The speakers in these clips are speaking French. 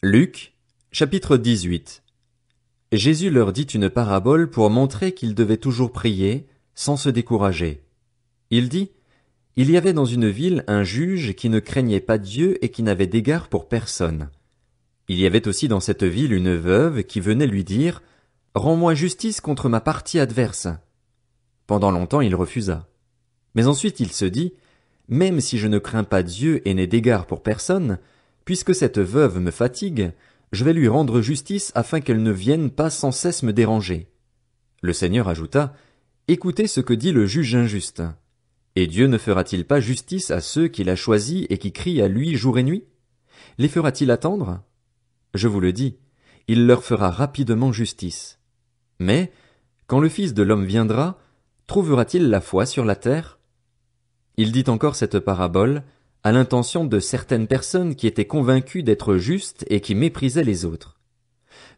Luc, chapitre 18. Jésus leur dit une parabole pour montrer qu'ils devaient toujours prier, sans se décourager. Il dit, il y avait dans une ville un juge qui ne craignait pas Dieu et qui n'avait d'égard pour personne. Il y avait aussi dans cette ville une veuve qui venait lui dire, rends-moi justice contre ma partie adverse. Pendant longtemps il refusa. Mais ensuite il se dit, même si je ne crains pas Dieu et n'ai d'égard pour personne, puisque cette veuve me fatigue, je vais lui rendre justice afin qu'elle ne vienne pas sans cesse me déranger. Le Seigneur ajouta, écoutez ce que dit le juge injuste. Et Dieu ne fera-t-il pas justice à ceux qu'il a choisis et qui crient à lui jour et nuit? Les fera-t-il attendre? Je vous le dis, il leur fera rapidement justice. Mais, quand le Fils de l'homme viendra, trouvera-t-il la foi sur la terre? Il dit encore cette parabole, à l'intention de certaines personnes qui étaient convaincues d'être justes et qui méprisaient les autres.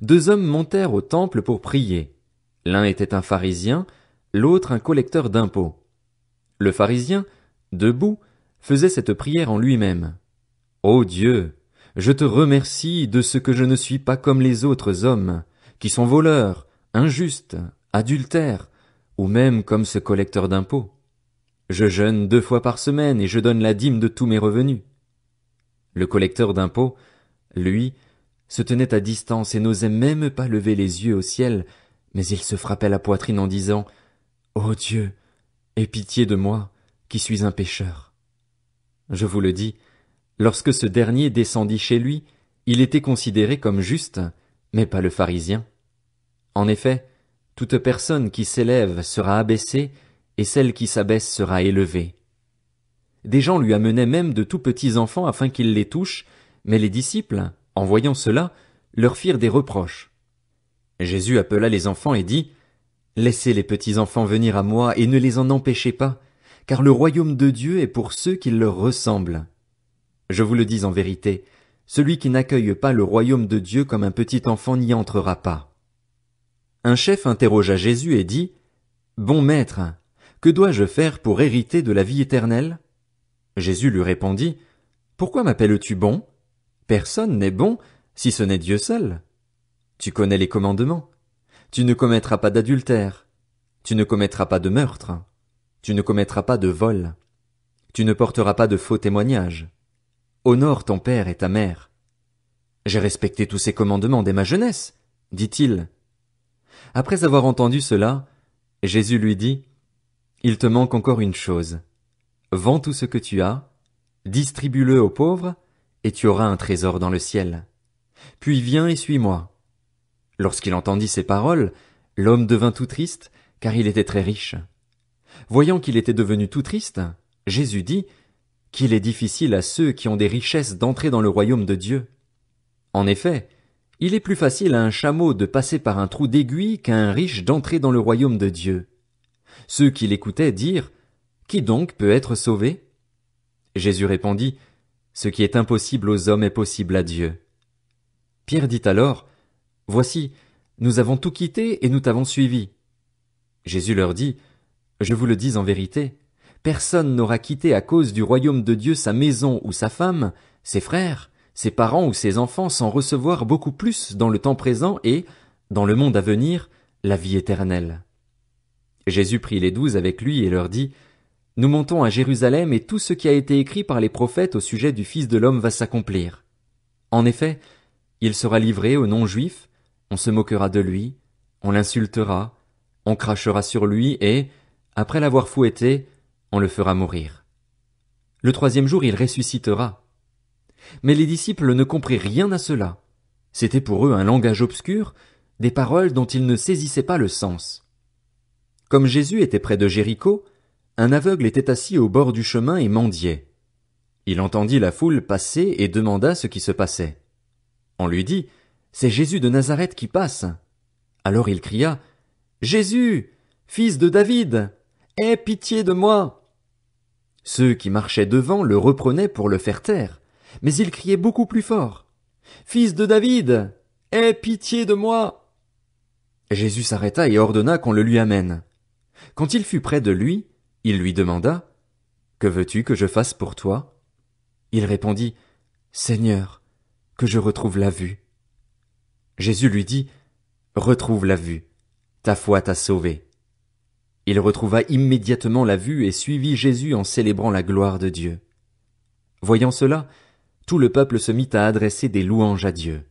Deux hommes montèrent au temple pour prier. L'un était un pharisien, l'autre un collecteur d'impôts. Le pharisien, debout, faisait cette prière en lui-même. Ô Dieu, je te remercie de ce que je ne suis pas comme les autres hommes, qui sont voleurs, injustes, adultères, ou même comme ce collecteur d'impôts. Je jeûne 2 fois par semaine et je donne la dîme de tous mes revenus. Le collecteur d'impôts, lui, se tenait à distance et n'osait même pas lever les yeux au ciel, mais il se frappait la poitrine en disant, Ô Dieu, aie pitié de moi, qui suis un pécheur. Je vous le dis, lorsque ce dernier descendit chez lui, il était considéré comme juste, mais pas le pharisien. En effet, toute personne qui s'élève sera abaissée, et celle qui s'abaisse sera élevée. Des gens lui amenaient même de tout petits enfants afin qu'il les touche, mais les disciples, en voyant cela, leur firent des reproches. Jésus appela les enfants et dit, Laissez les petits enfants venir à moi et ne les en empêchez pas, car le royaume de Dieu est pour ceux qui leur ressemblent. Je vous le dis en vérité, celui qui n'accueille pas le royaume de Dieu comme un petit enfant n'y entrera pas. Un chef interrogea Jésus et dit, Bon maître, que dois-je faire pour hériter de la vie éternelle? Jésus lui répondit, Pourquoi m'appelles-tu bon? Personne n'est bon, si ce n'est Dieu seul. Tu connais les commandements. Tu ne commettras pas d'adultère. Tu ne commettras pas de meurtre. Tu ne commettras pas de vol. Tu ne porteras pas de faux témoignages. Honore ton père et ta mère. J'ai respecté tous ces commandements dès ma jeunesse, dit-il. Après avoir entendu cela, Jésus lui dit, Il te manque encore une chose. Vends tout ce que tu as, distribue-le aux pauvres, et tu auras un trésor dans le ciel. Puis viens et suis-moi. Lorsqu'il entendit ces paroles, l'homme devint tout triste, car il était très riche. Voyant qu'il était devenu tout triste, Jésus dit, qu'il est difficile à ceux qui ont des richesses d'entrer dans le royaume de Dieu. En effet, il est plus facile à un chameau de passer par un trou d'aiguille qu'à un riche d'entrer dans le royaume de Dieu. Ceux qui l'écoutaient dirent, Qui donc peut être sauvé? Jésus répondit, Ce qui est impossible aux hommes est possible à Dieu. Pierre dit alors, Voici, nous avons tout quitté et nous t'avons suivi. Jésus leur dit, Je vous le dis en vérité, personne n'aura quitté à cause du royaume de Dieu sa maison ou sa femme, ses frères, ses parents ou ses enfants sans recevoir beaucoup plus dans le temps présent et, dans le monde à venir, la vie éternelle. Jésus prit les 12 avec lui et leur dit, Nous montons à Jérusalem et tout ce qui a été écrit par les prophètes au sujet du Fils de l'homme va s'accomplir. En effet, il sera livré aux non-juifs, on se moquera de lui, on l'insultera, on crachera sur lui et, après l'avoir fouetté, on le fera mourir. Le 3e jour il ressuscitera. Mais les disciples ne comprirent rien à cela. C'était pour eux un langage obscur, des paroles dont ils ne saisissaient pas le sens. Comme Jésus était près de Jéricho, un aveugle était assis au bord du chemin et mendiait. Il entendit la foule passer et demanda ce qui se passait. On lui dit, C'est Jésus de Nazareth qui passe. Alors il cria, Jésus, fils de David, aie pitié de moi. Ceux qui marchaient devant le reprenaient pour le faire taire, mais il criait beaucoup plus fort, Fils de David, aie pitié de moi. Jésus s'arrêta et ordonna qu'on le lui amène. Quand il fut près de lui, il lui demanda, Que veux-tu que je fasse pour toi? Il répondit, Seigneur, que je retrouve la vue. Jésus lui dit, retrouve la vue, ta foi t'a sauvé. Il retrouva immédiatement la vue et suivit Jésus en célébrant la gloire de Dieu. Voyant cela, tout le peuple se mit à adresser des louanges à Dieu.